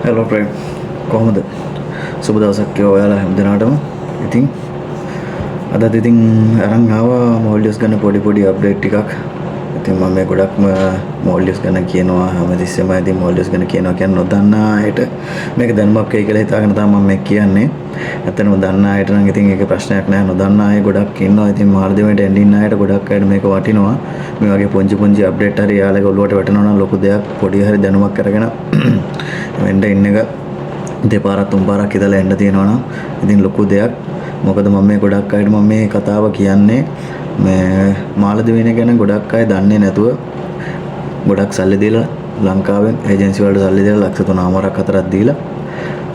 Hello friend, කොහොමද? සුබ දවසක් ඔයාලා හැමදෙනාටම. ඉතින් අදත් ඉතින් අරන් ආවා මොල්ඩියස් ගැන පොඩි අප්ඩේට් ටිකක්. ඉතින් මම මේ ගොඩක්ම මොල්ඩියස් ගැන කියනවා හැමතිස්සෙම. ඉතින් මොල්ඩියස් ගැන කියනවා කියන්නේ නොදන්නා අයට මේක දැනුමක් වෙයි කියලා හිතාගෙන තමයි මම මේ කියන්නේ. ඇත්තටම දන්නා අයට නම් ඉතින් ඒකේ ප්‍රශ්නයක් නැහැ. නොදන්නා අය ගොඩක් ඉන්නවා. ඉතින් මාර්ගදෙමට එන්න ඉන්න අයට ගොඩක් අයට මේක වටිනවා. මේ වගේ පුංචි අප්ඩේට් හරි යාළුවෝ ඔළුවට වැටෙනවා නම් ලොකු දෙයක් පොඩි හරි දැනුමක් අරගෙන වෙන්න ඉන්න එක දෙපාරක් තුන් පාරක් ඉඳලා එන්න තියෙනවා නම් ඉතින් ලොකු දෙයක්. මොකද මම මේ ගොඩක් අයට මම මේ කතාව කියන්නේ මේ මාළදිවයින ගැන ගොඩක් අය දන්නේ නැතුව ගොඩක් සල්ලි දීලා ලංකාවෙන් ඒජන්සි වලට සල්ලි දීලා ලක්ෂ 3මාරක් 4ක් දීලා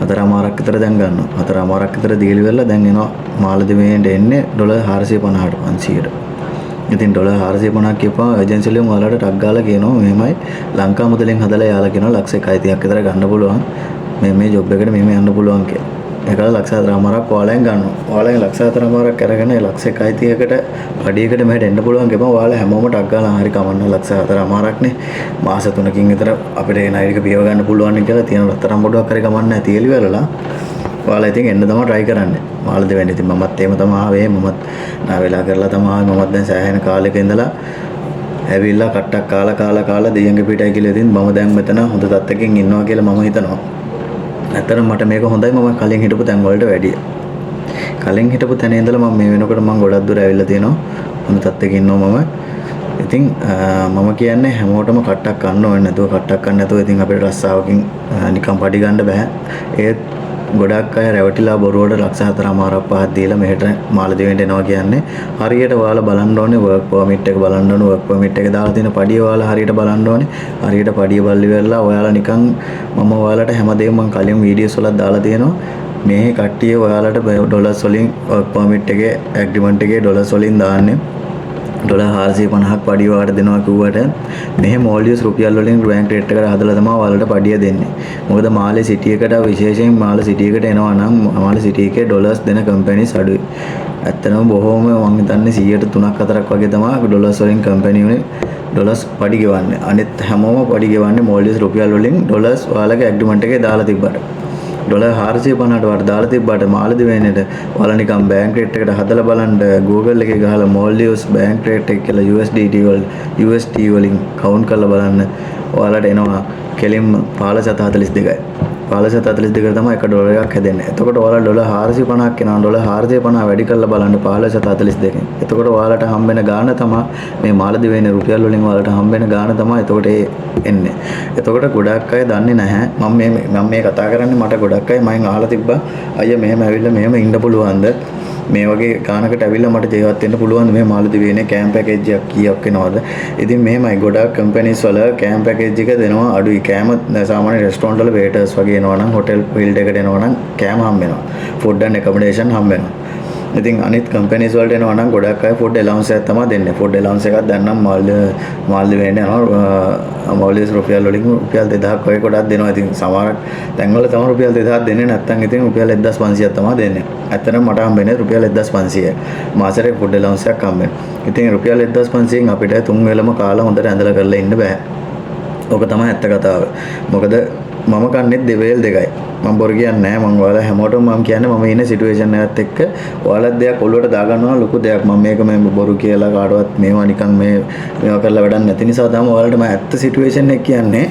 4මාරක් විතර දැන් ගන්නවා. 4මාරක් විතර දීලි වෙලා දැන් එනවා මාළදිවයිනට එන්නේ ඩොලර් 450ට 500ට. ඉතින් ඩොලර් 450ක් කියපුවා ඒජන්සි වලින් ඔයාලට ටක් ගාලා කියනවා මෙහෙමයි ලංකා මුදලෙන් හදලා යාලා කියනවා ලක්ෂ 130ක් විතර ගන්න පුළුවන්. මේ ජොබ් එකට මෙහෙම යන්න පුළුවන් කියලා. ඒකල ලක්ෂ 4මාරක් ඔයාලෙන් ගන්නවා. ඔයාලෙන් ලක්ෂ 4මාරක් අරගෙන ලක්ෂ 130කට පඩියකට මෙහෙට එන්න පුළුවන් කියපුවා ඔයාලා හැමෝම ටක් ගාලා හරි කමන්න ලක්ෂ 4මාරක්නේ. මාස 3කින් විතර අපිට ඒ ණය ටික පියව ගන්න පුළුවන් කියලා තියෙන රත්තරන් බඩුවක් හරි කමන්න නැහැ තියලි වෙලලා. ඔයාලා ඉතින් එන්න තමයි try කරන්නේ. මාළදිවයින ඉතින් මමත් එහෙම තමයි ආවේ. මමත් නා වෙලා කරලා තමයි මමත් දැන් සෑහෙන කාලෙක ඉඳලා ඇවිල්ලා කට්ටක් කාලා දෙයියන්ගේ පිටයි කියලා ඉතින් මම දැන් මෙතන හොඳ තත්ත්වකින් ඉන්නවා කියලා මම හිතනවා. ඇත්තටම මට මේක හොඳයි මම කලින් හිටපු තැන් වලට වැඩිය. කලින් හිටපු තැනේ ඉඳලා මම මේ වෙනකොට මම ගොඩක් දුර ඇවිල්ලා තියෙනවා. හොඳ තත්ත්වයක ඉන්නවා මම. ඉතින් මම කියන්නේ හැමෝටම කට්ටක් ගන්න ඕනේ නැතුව කට්ටක් ගන්න නැතුව ඉතින් අපිට රස්සාවකින් නිකන් පඩි ගන්න බෑ. ඒත් ගොඩක් අය රැවටිලා බොරුවට ලක්ෂ 4මාරක් 5ක් දීලා මෙහෙට මාළදිවයිනට එනවා කියන්නේ හරියට ඔයාලා බලන්න ඕනේ වර්ක් පර්මිට් එක බලන්න ඕනේ වර්ක් පර්මිට් එක දාලා තියෙන පඩිය ඔයාලා හරියට බලන්න ඕනේ හරියට පඩිය බලලි වෙලා ඔයාලා නිකන් මම ඔයාලට හැමදේම මම කලින් වීඩියෝස් වලත් දාලා තියෙනවා මේ කට්ටිය ඔයාලට ඩොලර්ස් වලින් වර්ක් පර්මිට් එකේ ඇග්‍රීමන්ට් එකේ ඩොලර්ස් වලින් දාන්නේ ඩොලර් 450ක් පඩිය වාට දෙනවා කිව්වට මෙහෙ මොල්ඩියස් රුපියල් වලින් බැංක් රේට් එකට හදලා තමයි ඔයාලට පඩිය දෙන්නේ. මොකද මාලේ සිටි එකට විශේෂයෙන් මාලේ සිටි එකට එනවා නම් මාලේ සිටි එකේ ඩොලර්ස් දෙන කම්පැනිස් අඩුයි. ඇත්තටම බොහෝම මම හිතන්නේ 100ට 3ක් 4ක් වගේ තමයි ඩොලර්ස් වලින් කම්පැනි වලින් ඩොලර්ස් පඩි ගෙවන්නේ. අනිත් හැමෝම පඩි ගෙවන්නේ මොල්ඩියස් රුපියල් වලින් ඩොලර්ස් ඔයාලගේ ඇග්‍රීමන්ට් එකේ දාලා තිබ්බට. ඩොලර් 450ට වට දාලා තිබ්බට මාළදිවයිනට ඔයාලා නිකන් බැංක් රේට් එකට හදලා බලන්න Google එකේ ගහලා මොල්ඩියස් බැංක් රේට් එක කියලා USD වලින් කවුන්ට් කරලා බලන්න ඔයාලට එනවා කෙලින්ම 1542යි 1542 තමයි එක ඩොලරයක් හැදෙන්නේ. එතකොට ඔයාලා ඩොලර් 450ක් එනවා ඩොලර් 450 වැඩි කරලා බලන්න 1542කින්. එතකොට ඔයාලට හම්බෙන ගාණ තමයි මේ මාළදිවයින රුපියල් වලින් ඔයාලට හම්බෙන ගාණ තමයි එතකොට එන්නේ. එතකොට ගොඩක් අය දන්නේ නැහැ. මම මේ කතා කරන්නේ මට ගොඩක් අය මයින් අහලා තිබ්බා අයියා මෙහෙම ඇවිල්ලා මෙහෙම ඉන්න පුළුවන්ද? මේ වගේ ගානකට ඇවිල්ලා මට ජීවත් වෙන්න පුළුවන් මේ මාළදිවයිනේ කෑම් පැකේජ් එකක් කීයක් වෙනවද? ඉතින් මෙහෙමයි ගොඩක් කම්පැනිස් වල කෑම් පැකේජ් එක දෙනවා අඩුයි. කෑම සාමාන්‍ය රෙස්ටොරන්ට් වල වේටර්ස් වගේ එනවා නම් හොටෙල් ෆීල්ඩ් එකට එනවා නම් කෑම හම්බ වෙනවා. ෆුඩ් ඇන්ඩ් ඇකොමඩේෂන් හම්බ වෙනවා. ඉතින් අනිත් කම්පැනිස් වලට එනවා නම් ගොඩක් අය ෆුඩ් ඇලවුන්ස් එකක් තමයි දෙන්නේ. ෆුඩ් ඇලවුන්ස් එකක් දැන් නම් මාළදිවයිනේ යනවා මොල්ඩියස් රුපියල් වලින් රුපියල් 2000ක් වගේ ගොඩක් දෙනවා. ඉතින් සමහරක් තැන්වල තමයි රුපියල් 2000ක් දෙන්නේ නැත්නම් ඉතින් රුපියල් 1500ක් තමයි දෙන්නේ. ඇත්තටම මට හම්බෙන්නේ රුපියල් 1500යි. මාසෙට ෆුඩ් ඇලවුන්ස් එකක් හම්බෙන්නේ. ඉතින් රුපියල් 1500න් අපිට තුන් වෙලම කාලා හොඳට ඇඳලා කරලා ඉන්න බෑ. ඕක තමයි ඇත්ත කතාව. මොකද මම කන්නේ දෙවේල් දෙකයි. මම බොරු කියන්නේ නැහැ. මම ඔයාලා හැමෝටම මම කියන්නේ මම ඉන්න සිටුේෂන් එකත් එක්ක ඔයාලත් දෙයක් ඔළුවට දාගන්නවා ලොකු දෙයක්. මම මේක මේ බොරු කියලා කාටවත් මේවා නිකන් මේවා කරලා වැඩක් නැති නිසා තමයි ඔයාලට මම ඇත්ත සිටුේෂන් එක කියන්නේ.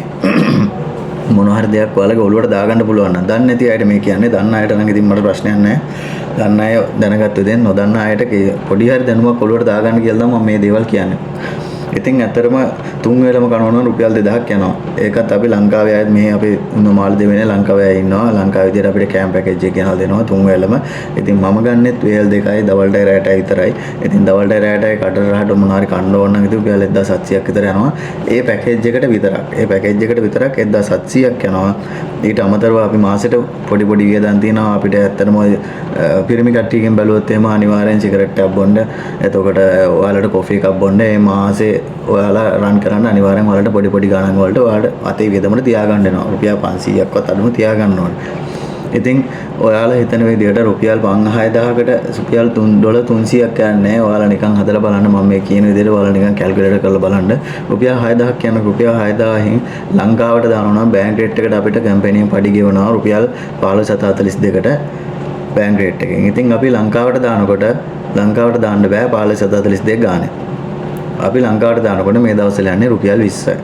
මොන හරි දෙයක් ඔයාලගේ ඔළුවට දාගන්න පුළුවන් නම් දන්නේ නැති අයට මේ කියන්නේ දන්න අයට නම් ඉතින් මට ප්‍රශ්නයක් නැහැ. දන්න අය දැනගත්තු දෙන්න නොදන්න අයට පොඩි හරි දැනුමක් ඔළුවට දාගන්න කියලා තමයි මම මේ දේවල් කියන්නේ. ඉතින් ඇත්තටම තුන් වේලම කනවනම් රුපියල් 2000ක් යනවා. ඒකත් අපි ලංකාවේ අයත් මේ අපි මාළදිවයිනේ ලංකාවේ අය ඉන්නවා. ලංකාවේ විදියට අපිට කෑම් පැකේජ් එක ගෙනල්ලා දෙනවා තුන් වේලම. ඉතින් මම ගන්නෙත් වේල් දෙකයි දවල්ටයි රැටයි විතරයි. ඉතින් දවල්ටයි රැටයි කඩර රහට මොනාරි කන්න ඕන නම් ඉතින් රුපියල් 1700ක් විතර යනවා. ඒ පැකේජ් එකට විතරක්. ඒ පැකේජ් එකට විතරක් 1700ක් යනවා. ඊට අමතරව අපි මාසෙට පොඩි වියදම් තියෙනවා. අපිට ඇත්තටම පිරිමි කට්ටියකින් බැලුවොත් එහෙම අනිවාර්යෙන් සිගරට් එකක් බොන්න. එතකොට ඔයාලට කොෆි එකක් බොන්න. මේ මාසේ ඔයාලා රන් කරන්න අනිවාර්යෙන් ඔයාලට පොඩි ගාණන් වලට ඔයාලට අතේ වියදමට තියාගන්න වෙනවා. රුපියල් 500ක්වත් අඩුම තියාගන්න ඕනේ. ඉතින් ඔයාලා හිතන විදිහට රුපියල් 5000කට රුපියල් $300ක් යන්නේ ඔයාලා නිකන් හදලා බලන්න මම මේ කියන විදිහට ඔයාලා නිකන් කැල්කියුලේටර් කරලා බලන්න රුපියල් 6000ක් කියන රුපියල් 6000න් ලංකාවට දානවා නම් බැංක් රේට් එකට අපිට කම්පැනියෙන් පඩි ගෙවනවා රුපියල් 1542කට බැංක් රේට් එකෙන්. ඉතින් අපි ලංකාවට දානකොට ලංකාවට දාන්න බෑ 1542 ගානේ. අපි ලංකාවට දානකොට මේ දවස්වල යන්නේ රුපියල් 20යි.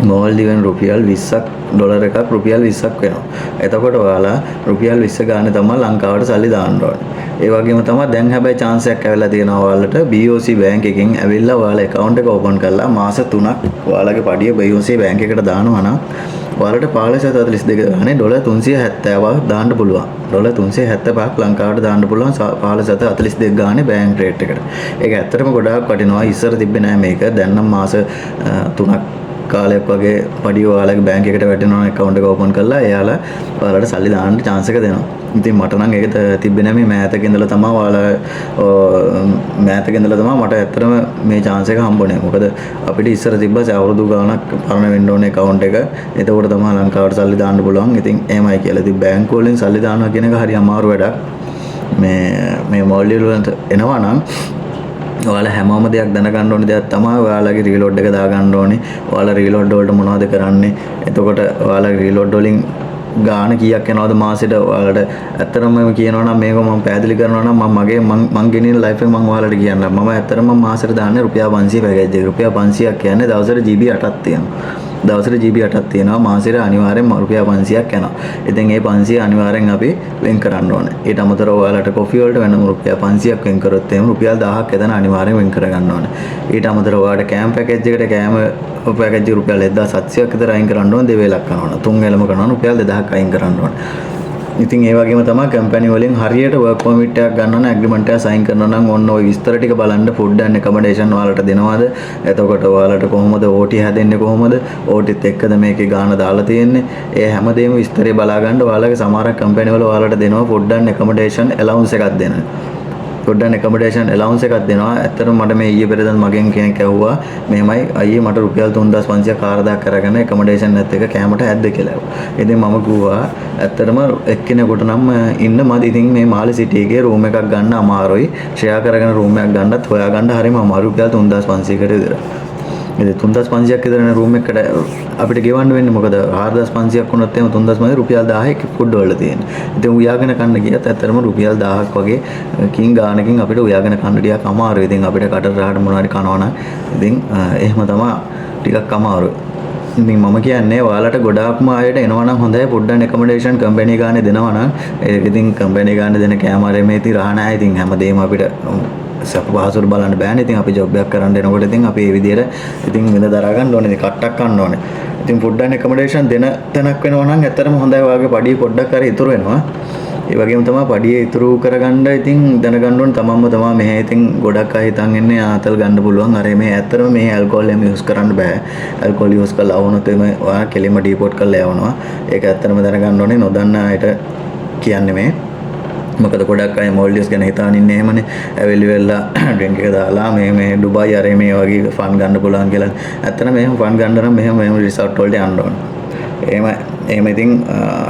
මෝල්ඩිවන් රුපියල් 20ක් ඩොලර් එකක් රුපියල් 20ක් වෙනවා. එතකොට ඔයාලා රුපියල් 20 ගානේ තමයි ලංකාවට සල්ලි දාන්න ඕනේ. ඒ වගේම තමයි දැන් හැබැයි chance එකක් ඇවිල්ලා තියෙනවා ඔයාලට BOC බැංක් එකෙන් ඇවිල්ලා ඔයාලා account එක open කරලා මාස 3ක් ඔයාලගේ පඩිය BOC බැංක් එකට දානවා නම් ඔයාලට 1542 ගානේ ඩොලර් 370ක් දාන්න පුළුවන්. ඩොලර් 375ක් ලංකාවට දාන්න පුළුවන් 1542 ගානේ බැංක් රේට් එකට. ඒක ඇත්තටම ගොඩාක් වටිනවා. ඉස්සර තිබ්බේ නෑ මේක. දැන් නම් මාස 3ක් කාලයක් වගේ පඩිය ඔයාලගේ බැංක් එකට වැටෙනවා account එක open කරලා එයාලා ඔයාලට සල්ලි දාන්න chance එක දෙනවා. ඉතින් මට නම් ඒක තිබ්බේ නැහැ. මේ මෑතක ඉඳලා තමයි මෑතක ඉඳලා තමයි මට ඇත්තටම මේ chance එක හම්බුනේ. මොකද අපිට ඉස්සර තිබ්බා අවුරුදු ගාණක් පරණ වෙන්න ඕනේ account එක. එතකොට තමයි ලංකාවට සල්ලි දාන්න පුළුවන්. ඉතින් එහෙමයි කියලා. ඉතින් බැංකුව වලින් සල්ලි දානවා කියන එක හරි අමාරු වැඩක්. මේ මොල්ඩිල් වලට එනවා නම් ඔයාලා හැමෝම දෙයක් දැනගන්න ඕනේ දෙයක් තමයි ඔයාලගේ රීලෝඩ් එක දාගන්න ඕනේ. ඔයාලා රීලෝඩ් වලට මොනවද කරන්නේ? එතකොට ඔයාලගේ රීලෝඩ් වලින් ගාන කීයක් යනවද මාසෙට ඔයාලට ඇත්තටම කියනවා නම් මේක මම පැහැදිලි කරනවා නම් මම ගෙනියන ලයිෆ් එක මම ඔයාලට කියන්නම්. මම ඇත්තටම මාසෙට දාන්නේ රුපියල් 500 පැකේජ් එක. රුපියල් 500ක් කියන්නේ දවසට GB 8ක් තියෙනවා. දවසට GB 8ක් තියෙනවා. මාසෙට අනිවාර්යෙන් රුපියල් 500ක් යනවා. ඉතින් ඒ 500 අනිවාර්යෙන් අපි වෙන් කරන්න ඕනේ. ඊට අමතරව ඔයාලට කොෆි වලට වෙනම රුපියල් 500ක් වෙන් කරොත් එහෙම රුපියල් 1000ක් එතන අනිවාර්යෙන් වෙන් කරගන්න ඕනේ. ඊට අමතරව ඔයාලට කෑම පැකේජ් එකට කෑම පැකේජ් රුපියල් 1700ක් විතර අයින් කරන්න ඕනේ. දෙවේලක් කරනවා. තුන් වේලම කරනවා රුපියල් 2000ක් අයින් කරන්න ඕනේ. ඉතින් ඒ වගේම තමයි කම්පැනි වලින් හරියට වර්ක් පර්මිට් එකක් ගන්න නම් ඇග්‍රීමන්ට් එක සයින් කරනවා නම් ඔන්න ඔය විස්තර ටික බලන්න ෆුඩ් ඇන්ඩ් ඇකොමඩේෂන් ඔයාලට දෙනවද? එතකොට ඔයාලට කොහොමද OT හැදෙන්නේ කොහොමද? OTත් එක්කද මේකේ ගාණ දාලා තියෙන්නේ? ඒ හැමදේම විස්තරේ බලා ගන්න ඔයාලගේ සමහර කම්පැනි වල ඔයාලට දෙනවා ෆුඩ් ඇන්ඩ් ඇකොමඩේෂන් ඇලවුන්ස් එකක් දෙනවා. ෆුඩ් ඇන්ඩ් ඇකොමඩේෂන් ඇලවුන්ස් එකක් දෙනවා. ඇත්තටම මට මේ ඊයේ පෙරේද මගෙන් කෙනෙක් ඇහුවා මෙහෙමයි අයියේ මට රුපියල් 3500 4000 කරගෙන ඇකොමඩේෂන් එකත් එක්ක කැමරට ඇද්ද කියලා. ඉතින් මම කිව්වා ඇත්තටම එක්කෙනෙකුට නම් ඉන්න මදි. ඉතින් මේ මාලි සිටි එකේ රූම් එකක් ගන්න අමාරුයි. ෂෙයා කරගෙන රූම් එකක් ගන්නත් හොයාගන්න හරිම අමාරු. රුපියල් 3500කට විතර. ඉතින් 3500ක් විතර යන රූම් එකකට අපිට ගෙවන්න වෙන්නේ මොකද 4500ක් වුණොත් එහෙම 3500 රුපියල් 1000ක් ෆුඩ් වලට තියෙනවා. ඉතින් උයාගෙන කන්න ගියත් ඇත්තටම රුපියල් 1000ක් වගේ කින් ගානකින් අපිට උයාගෙන කන්න ටිකක් අමාරුයි. ඉතින් අපිට කටට රහට මොනවාරි කනවා නම් ඉතින් එහෙම තමයි ටිකක් අමාරුයි. ඉතින් මම කියන්නේ ඔයාලට ගොඩාක්ම අයට එනවා නම් හොඳයි ෆුඩ් ඇන්ඩ් ඇකොමඩේෂන් කම්පැනි ගානේ දෙනවා නම් ඒක ඉතින් කම්පැනි ගානේ දෙන කෑමරේ මේ ඉතින් රහ නැහැ. ඉතින් හැමදේම අපිට සප පහසුට බලන්න බෑනේ. ඉතින් අපි ජොබ් එකක් කරන්න එනකොට ඉතින් අපි මේ විදිහට ඉතින් විඳ දරා ගන්න ඕනේ. ඉතින් කට්ටක් ගන්න ඕනේ. ඉතින් ෆුඩ් ඇන්ඩ් ඇකොමඩේෂන් දෙන තැනක් වෙනවා නම් ඇත්තටම හොඳයි. ඔයාගේ පඩිය පොඩ්ඩක් හරි ඉතුරු වෙනවා. ඒ වගේම තමයි පඩිය ඉතුරු කරගන්න ඉතින් දැනගන්න ඕනේ තමන්ම තමයි මෙහෙ ඉතින් ගොඩක් අය හිතන් ඉන්නේ ආතල් ගන්න පුළුවන්. අර මේ ඇත්තටම මේ ඇල්කොහොල් එහෙම යූස් කරන්න බෑ. ඇල්කොහොල් යූස් කරලා වුණොත් එමේ ඔයා කෙලින්ම ඩීපෝට් කරලා යවනවා. ඒක ඇත්තටම දැනගන්න ඕනේ. නොදන්න අයට කියන්නේ මේ මොකද ගොඩක් අය මොල්ඩියස් ගැන හිතාන ඉන්නේ එහෙමනේ. ඇවිල්ලි වෙලා ඩ්‍රින්ක් එක දාලා මේ ඩුබායි අර මේ වගේ ෆන් ගන්න පුළුවන් කියලා. ඇත්තටම මෙහෙම ෆන් ගන්න නම් මෙහෙම රිසෝට් වලට යන්න ඕනේ. එහෙම ඉතින්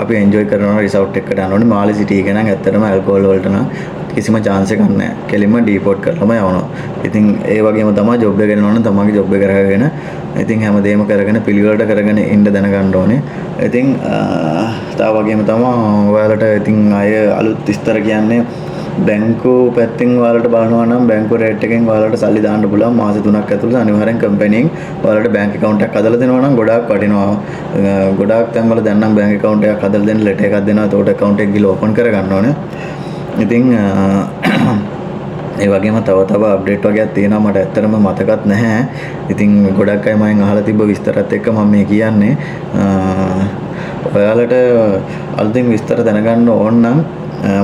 අපි එන්ජොයි කරනවා රිසෝට් එකකට යන්න ඕනේ. මාලි සිටි එක නම් ඇත්තටම ඇල්කොහොල් වලට නම් කිසිම chance එකක් නැහැ. කෙලින්ම ඩීපෝට් කරලාම යවනවා. ඉතින් ඒ වගේම තමයි ජොබ් එක ගන්න ඕනේ. තමන්ගේ ජොබ් එක කරගෙන ඉතින් හැමදේම කරගෙන පිළිවෙලට කරගෙන ඉන්න දැනගන්න ඕනේ. ඉතින් තා වගේම තමයි ඔයාලට ඉතින් අය අලුත් විස්තර කියන්නේ බැංකු පැත්තෙන් ඔයාලට බලනවා නම් බැංකු රේට් එකෙන් ඔයාලට සල්ලි දාන්න පුළුවන් මාස 3ක් ඇතුළත අනිවාර්යෙන් කම්පැනියෙන් ඔයාලට බැංක් account එකක් හදලා දෙනවා නම් ගොඩාක් වටිනවා. ගොඩාක් තැන්වල දැන් නම් බැංක් account එකක් හදලා දෙන්න ලෙටර් එකක් දෙනවා. ඒකට account එක ගිහලා open කරගන්න ඕනේ. ඉතින් ඒ වගේම තව අප්ඩේට් වගේක් තියෙනවා මට ඇත්තටම මතකත් නැහැ. ඉතින් ගොඩක් අය මගෙන් අහලා තිබ්බ විස්තරات එක්ක මම මේ කියන්නේ ඔයාලට අලුතින් විස්තර දැනගන්න ඕන නම්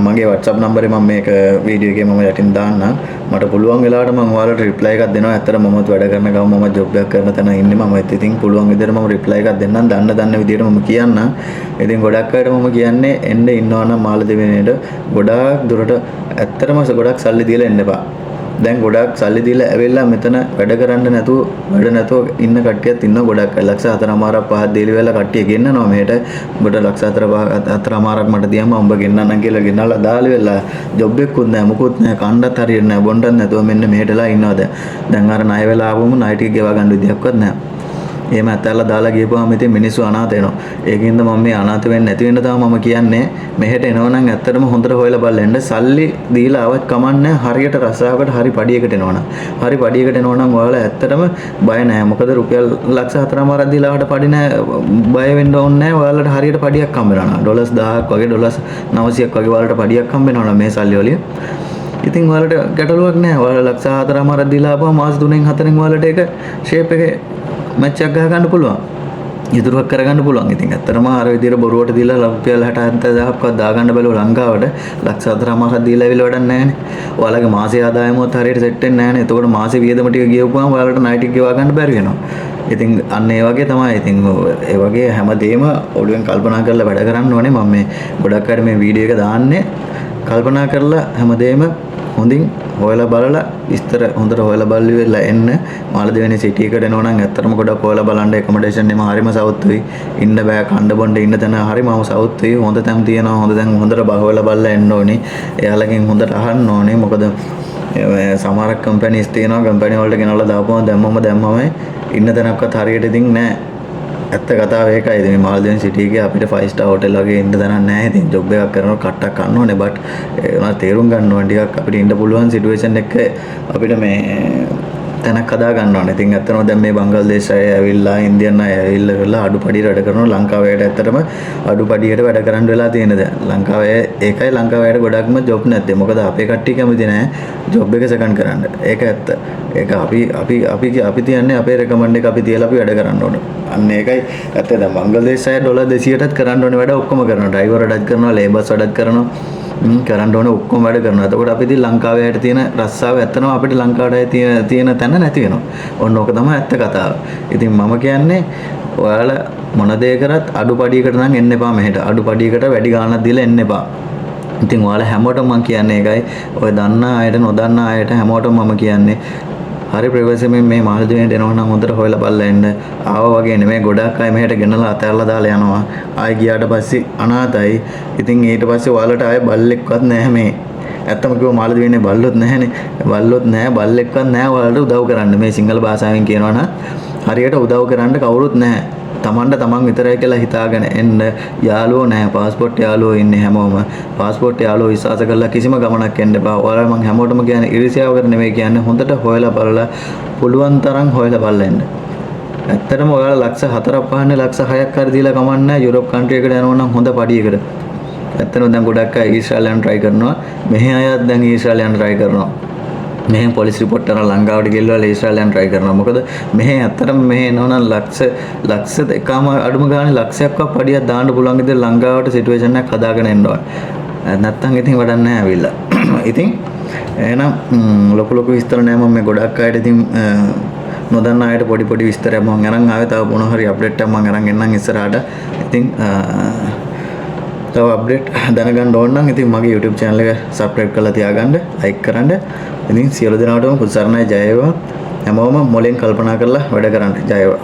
මගේ WhatsApp නම්බරේ මම මේක වීඩියෝ එකේ මම යටින් දාන්නම්. මට පුළුවන් වෙලාවට මම ඔයාලට රිප්ලයි එකක් දෙනවා. ඇත්තට මමත් වැඩ කරන ගම මම ජොබ් එකක් කරන තැන ඉන්නේ. මම ඉතින් පුළුවන් විදිහට මම රිප්ලයි එකක් දෙන්නම්. දන්න විදිහට මම කියන්නම්. ඉතින් ගොඩක් අයට මම කියන්නේ එන්න ඉන්නවා නම් මාළදෙවිනේට ගොඩාක් දුරට ඇත්තටම ගොඩක් සල්ලි දීලා එන්න එපා. දැන් ගොඩක් සල්ලි දීලා ඇවිල්ලා මෙතන වැඩ කරන්න නැතුව ඉන්න කට්ටියත් ඉන්න ගොඩක්. ලක්ෂ 4.5ක් 5ක් දීලා වෙලා කට්ටිය ගෙන්නනවා මෙහෙට. උඹට ලක්ෂ 4.5ක් මට දියම උඹ ගෙන්නන්නම් කියලා ගෙන්නලා දාලා වෙලා ජොබ් එකකුත් නැහැ මොකුත් නැහැ කණ්ඩත් හරියන්නේ නැහැ බොණ්ඩත් නැතුව මෙන්න මෙහෙටලා ඉන්නවා දැන් අර ණය වෙලා ආවම ණය ටික ගෙවා ගන්න විදියක්වත් නැහැ. එහෙම ඇතැල්ලා දාලා ගියපුවාම ඉතින් මිනිස්සු අනාථ වෙනවා. ඒකින්ද මම මේ අනාථ වෙන්නේ නැති වෙන්න තමයි මම කියන්නේ මෙහෙට එනවනම් ඇත්තටම හොඳට හොයලා බලන්න. සල්ලි දීලා ආවත් කමන්නේ හරියට රස්සාවකට හරි පඩියකට එනවනම්. හරි පඩියකට එනවනම් ඔයාලා ඇත්තටම බය නැහැ. මොකද රුපියල් ලක්ෂ 4.5ක් දීලා ආවට පඩි නැහැ බය වෙන්න ඕනේ නැහැ. ඔයාලට හරියට පඩියක් හම්බ වෙනවා. ඩොලර්ස් 1000ක් වගේ ඩොලර්ස් 900ක් වගේ ඔයාලට පඩියක් හම්බ වෙනවා මේ සල්ලි වලින්. ඉතින් ඔයාලට ගැටලුවක් නැහැ. ඔයාලා ලක්ෂ 4.5ක් දීලා ආපුවා මාස 3න් 4න් ඔයාලට ඒක ෂේප් එකේ මැච් එකක් ගහ ගන්න පුළුවන්. ඉදිරියක් කරගන්න පුළුවන්. ඉතින් ඇත්තටම අර විදිහට බොරුවට දීලා රුපියල් 60,000ක්වත් දාගන්න බැලුව ලංකාවට ලක්ෂ 4.5ක් දීලා ඇවිල්ලා වැඩක් නැහැ නේ. ඔයාලගේ මාසේ ආදායමවත් හරියට සෙට් වෙන්නේ නැහැ නේ. එතකොට මාසේ වියදම ටික ගියපුවාම ඔයාලට ණය ටික ගෙවා ගන්න බැරි වෙනවා. ඉතින් අන්න ඒ වගේ තමයි. ඉතින් ඒ වගේ හැමදේම ඔළුවෙන් කල්පනා කරලා වැඩ කරන්න ඕනේ. මම මේ ගොඩක් අය මේ වීඩියෝ එක දාන්නේ කල්පනා කරලා හැමදේම හොඳින් හොයලා බලලා විස්තර හොඳට හොයලා බලලා එන්න. මාළදේවනේ සිටි එකට එනවා නම් ඇත්තටම ගොඩක් හොයලා බලන්න ඇකොමඩේෂන් එම හරිම සවුත්තුයි. ඉන්න බෑ කණ්ඩ බොණ්ඩ ඉන්න තැන හරිම සවුත්තුයි. හොඳ තැන් තියෙනවා. හොඳ තැන් හොඳට හොයලා බලලා එන්න ඕනේ. එයාලගෙන් හොඳට අහන්න ඕනේ. මොකද සමහර කම්පැනිස් තියෙනවා. කම්පැනි වලට ගෙනල්ලා දාපුවම දැම්මම ඉන්න තැනක්වත් හරියට ඉතින් නෑ. ඇත්ත කතාව ඒකයි. ඉතින් මේ මාළදේවනේ සිටි එකේ අපිට 5 star hotel වගේ ඉන්න තැනක් නැහැ. ඉතින් ජොබ් එකක් කරනකොට කට්ටක් ගන්න ඕනේ. බට් ඒවා තේරුම් ගන්න ඕනේ ටිකක් අපිට ඉන්න පුළුවන් සිටුේෂන් එක අපිට මේ තැනක් හදා ගන්න ඕනේ. ඉතින් ඇත්තටම දැන් මේ බංග්ලාදේශ අය ඇවිල්ලා ඉන්දියන් අය ඇවිල්ලා කරලා අඩුපඩියට වැඩ කරනවා. ලංකාවේට ඇත්තටම අඩුපඩියට වැඩ කරන්න වෙලා තියෙන දැන්. ලංකාවේ ඒකයි ලංකාවේට ගොඩක්ම ජොබ් නැත්තේ. මොකද අපේ කට්ටිය කැමති නැහැ ජොබ් එක සෙකන්ඩ් කරන්න. ඒක ඇත්ත. ඒක අපි තියන්නේ අපේ රෙකමන්ඩ් එක අපි තියලා අපි වැඩ කරන්න ඕනේ. අන්න ඒකයි ඇත්ත. දැන් බංග්ලාදේශ අය ඩොලර් 200ටත් කරන්න ඕනේ වැඩ ඔක්කොම කරනවා. ඩ්‍රයිවර් වැඩත් කරනවා, ලේබර්ස් වැඩත් කරනවා. කරන්න ඕනේ ඔක්කොම වැඩ කරනවා. එතකොට අපි ඉතින් ලංකාවේ ඇයට තියෙන රස්සාව ඇත්තනම අපිට ලංකාවට තියෙන තැන නැති වෙනවා. ඔන්න ඕක තමයි ඇත්ත කතාව. ඉතින් මම කියන්නේ ඔයාලා මොන දේ කරත් අඩුපඩියකට නම් එන්න එපා මෙහෙට. අඩුපඩියකට වැඩි ගාණක් දීලා එන්න එපා. ඉතින් ඔයාලා හැමෝටම මම කියන්නේ ඒකයි. ඔය දන්න අයට නොදන්න අයට හැමෝටම මම කියන්නේ හරි ප්‍රවේශයෙන් මේ මාළදේවනේට එනවා නම් හොඳට හොයලා බලලා එන්න. ආවා වගේ නෙමෙයි ගොඩක් අය මෙහෙට ගෙනලා අතහැරලා දාලා යනවා. ආයෙ ගියාට පස්සේ අනාතයි. ඉතින් ඊට පස්සේ ඔයාලට ආයෙ බල්ලෙක්වත් නැහැ මේ. ඇත්තම කිව්ව මාළදේවනේ බල්ලොත් නැහැනේ. බල්ලොත් නැහැ බල්ලෙක්වත් නැහැ ඔයාලට උදව් කරන්න. මේ සිංහල භාෂාවෙන් කියනවා නම් හරියට උදව් කරන්න කවුරුත් නැහැ. තමන්ට තමන් විතරයි කියලා හිතාගෙන එන්න. යාළුවෝ නැහැ. પાස්පෝර්ට් යාළුවෝ ඉන්නේ හැමෝම. පාස්පෝර්ට් යාළුවෝ විශ්වාස කරලා කිසිම ගමනක් යන්න එපා. ඔයාලා මම හැමෝටම කියන්නේ ඉරිසියාවකට නෙමෙයි කියන්නේ හොඳට හොයලා බලලා පුළුවන් තරම් හොයලා බලලා එන්න. ඇත්තටම ඔයාලා ලක්ෂ 4ක් පහන්නේ ලක්ෂ 6ක් හරි දීලා කමන්නේ යුරෝප් කන්ට්‍රි එකට යනවා නම් හොඳ පඩියකට. ඇත්තටම දැන් ගොඩක් අය ඊශ්‍රායල් යන්න try කරනවා. මෙහි අයත් දැන් ඊශ්‍රායල් යන්න try කරනවා. මෙහෙන් පොලිස් රිපෝට් කරලා ලංකාවට ගෙල්ලවල ඊශ්‍රායල් යන්න try කරනවා. මොකද මෙහෙ ඇත්තටම මෙහෙ එනවනම් ලක්ෂ දෙකම අඩුම ගානේ ලක්ෂයක්වත් පඩියක් දාන්න පුළුවන් විදිහට ලංකාවට සිටුේෂන් එකක් හදාගෙන එන්න ඕනේ. නැත්තම් ඉතින් වැඩක් නැහැ ඇවිල්ලා. ඉතින් එහෙනම් ලොකු විස්තර නෑ මම මේ ගොඩක් අයට ඉතින් නොදන්න අයට පොඩි විස්තරයක් මම අරන් ආවේ. තව මොන හරි අප්ඩේට් එකක් මම අරන් එන්නම් ඉස්සරහට. ඉතින් තව අප්ඩේට් දැනගන්න ඕන නම් ඉතින් මගේ YouTube channel එක subscribe කරලා තියාගන්න, like කරන්න. ඉතින් සියලු දෙනාටම පුදුසරණයි ජය වේවා. හැමෝම මොලෙන් කල්පනා කරලා වැඩ කරන්න. ජය වේවා.